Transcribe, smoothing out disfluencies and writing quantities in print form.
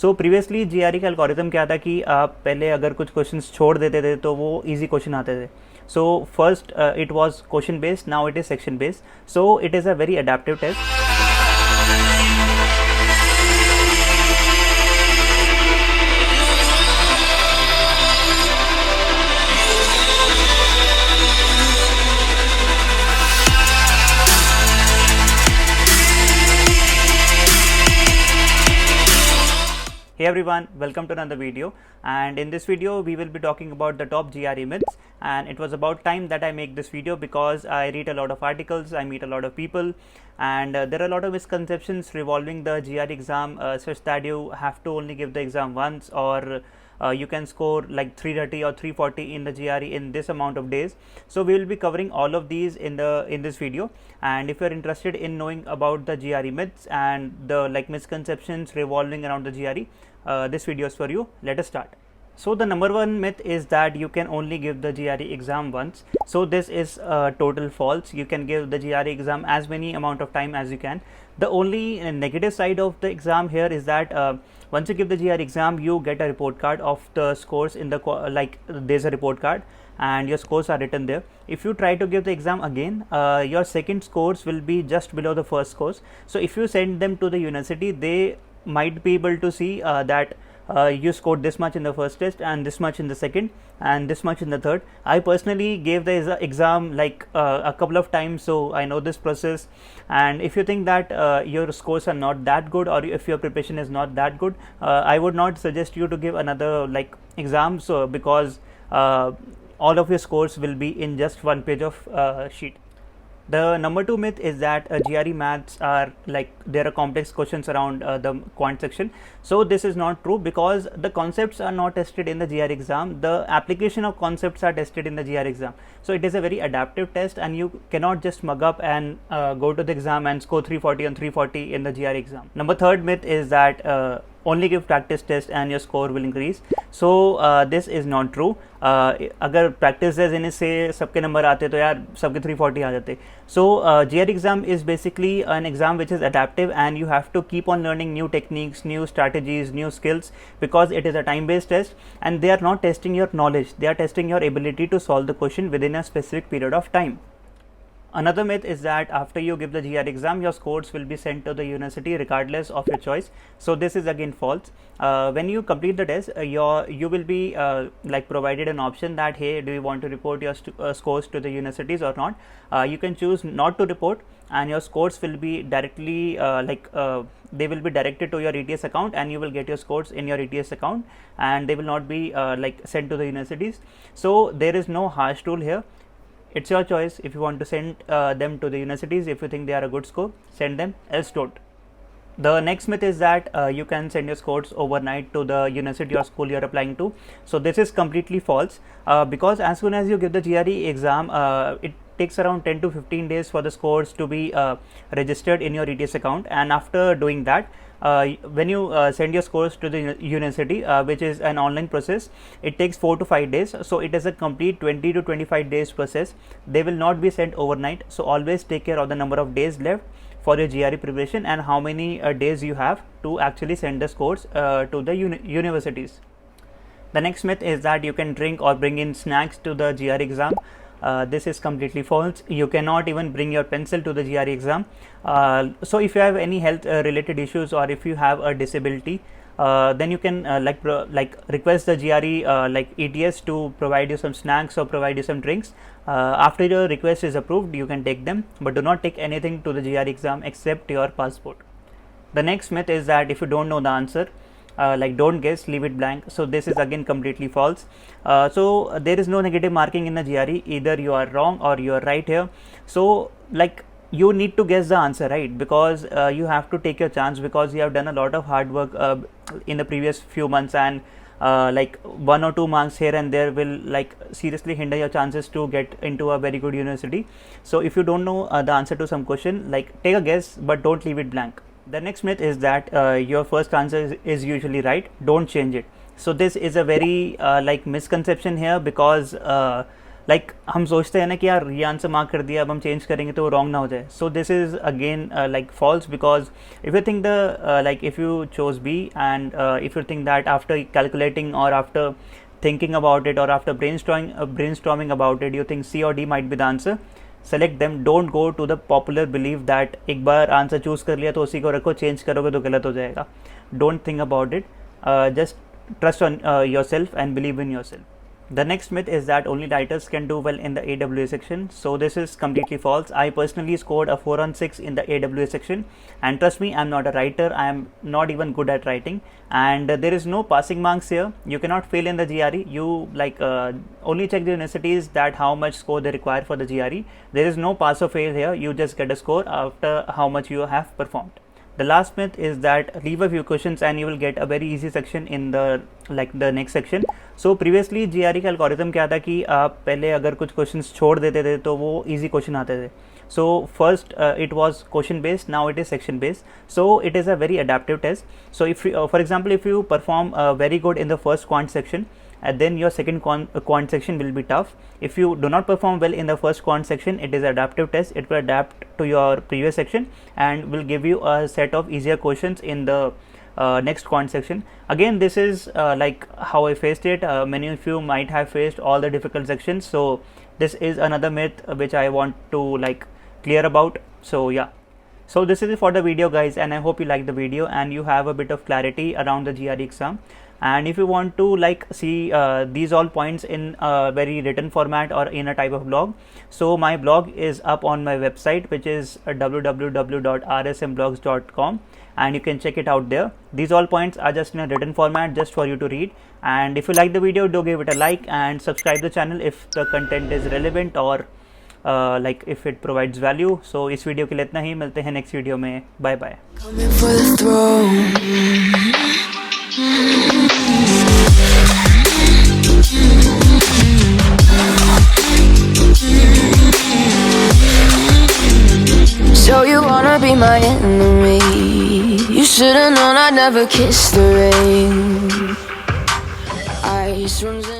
सो previously GRE का algorithm क्या था कि आप पहले अगर कुछ क्वेश्चंस छोड़ देते थे तो वो इजी क्वेश्चन आते थे. So first it was question based, now it is section based. So it is a very adaptive test. Hey everyone, welcome to another video, and in this video we will be talking about the top GRE myths. And it was about time that I make this video because I read a lot of articles, I meet a lot of people, and there are a lot of misconceptions revolving the GRE exam, such that you have to only give the exam once, or you can score like 330 or 340 in the GRE in this amount of days. So we will be covering all of these in this video. And if you are interested in knowing about the GRE myths and the misconceptions revolving around the GRE, this video is for you. Let us start. So the number one myth is that you can only give the GRE exam once. So this is total false. You can give the GRE exam as many amount of time as you can. The only negative side of the exam here is that once you give the GRE exam, you get a report card of the scores in the there's a report card and your scores are written there. If you try to give the exam again, your second scores will be just below the first scores. So if you send them to the university, they might be able to see that you scored this much in the first test and this much in the second and this much in the third. I personally gave the exam a couple of times, so I know this process. And if you think that your scores are not that good, or if your preparation is not that good, I would not suggest you to give another exam. So because all of your scores will be in just one page of sheet. The number two myth is that GRE maths are there are complex questions around the quant section. So this is not true, because the concepts are not tested in the GRE exam. The application of concepts are tested in the GRE exam. So it is a very adaptive test, and you cannot just mug up and go to the exam and score 340 on 340 in the GRE exam. Number third myth is that only give practice test and your score will increase. So this is not true. अगर practice test देने से सबके number आते तो यार सबके 340 आ जाते. So GRE exam is basically an exam which is adaptive, and you have to keep on learning new techniques, new strategies, new skills, because it is a time based test and they are not testing your knowledge, they are testing your ability to solve the question within a specific period of time. Another myth is that after you give the GRE exam, your scores will be sent to the university regardless of your choice. So this is again false. When you complete the test, you will be provided an option that, hey, do you want to report your scores to the universities or not? You can choose not to report, and your scores will be directly they will be directed to your ETS account, and you will get your scores in your ETS account, and they will not be sent to the universities. So there is no harsh rule here. It's your choice. If you want to send them to the universities, if you think they are a good score, send them, else don't. The next myth is that you can send your scores overnight to the university or school you are applying to. So this is completely false, because as soon as you give the GRE exam, it takes around 10 to 15 days for the scores to be registered in your ETS account. And after doing that, when you send your scores to the university, which is an online process, it takes 4 to 5 days. So it is a complete 20 to 25 days process. They will not be sent overnight. So always take care of the number of days left for your GRE preparation and how many days you have to actually send the scores to the universities. The next myth is that you can drink or bring in snacks to the GRE exam. This is completely false. You cannot even bring your pencil to the GRE exam. So if you have any health related issues, or if you have a disability, then you can request the GRE ETS to provide you some snacks or provide you some drinks. After your request is approved, you can take them, but do not take anything to the GRE exam except your passport. The next myth is that if you don't know the answer, don't guess, leave it blank. So this is again completely false. So there is no negative marking in the GRE. Either you are wrong or you are right here. So you need to guess the answer, right? Because you have to take your chance, because you have done a lot of hard work in the previous few months, and 1 or 2 marks here and there will seriously hinder your chances to get into a very good university. So if you don't know the answer to some question, take a guess, but don't leave it blank. The next myth is that your first answer is usually right. Don't change it. So this is a very misconception here, because like हम सोचते हैं ना कि यार ये answer mark कर दिया, अब हम चेंज करेंगे तो वो रॉन्ग ना हो जाए. So this is again like false, because if you think like if you chose B and if you think that after calculating or after thinking about it or after brainstorming about it you think C or D might be the answer, select them. Don't go to the popular belief that एक बार answer choose कर लिया तो उसी को रखो, change करोगे तो गलत हो जाएगा. Don't think about it. Just trust on yourself and believe in yourself. The next myth is that only writers can do well in the AWA section. So this is completely false. I personally scored a 4 on 6 in the AWA section, and trust me, I'm not a writer. I am not even good at writing, and there is no passing marks here. You cannot fail in the GRE. You like only check the universities that how much score they require for the GRE. There is no pass or fail here. You just get a score after how much you have performed. The last myth is that leave a few questions and you will get a very easy section in the next section. So previously GRE का algorithm क्या था कि आप पहले अगर कुछ questions छोड़ देते थे तो वो easy question आते थे. So first it was question based, now it is section based. So it is a very adaptive test. So if you, for example, if you perform very good in the first quant section, and then your second quant section will be tough. If you do not perform well in the first quant section, it is adaptive test. It will adapt to your previous section and will give you a set of easier questions in the next quant section. Again, this is like how I faced it. Many of you might have faced all the difficult sections. So this is another myth which I want to like clear about. So yeah. So this is it for the video, guys, and I hope you like the video and you have a bit of clarity around the GRE exam. And if you want to like see these all points in a very written format or in a type of blog, so my blog is up on my website, which is www.rsmblogs.com, and you can check it out there. These all points are just in a written format just for you to read. And if you like the video, do give it a like and subscribe the channel if the content is relevant or like if it provides value. So इस video के लिए इतना ही, मिलते हैं next video में. Bye bye. So you wanna be my enemy? You should've known I'd never kiss the rain. Ice runs in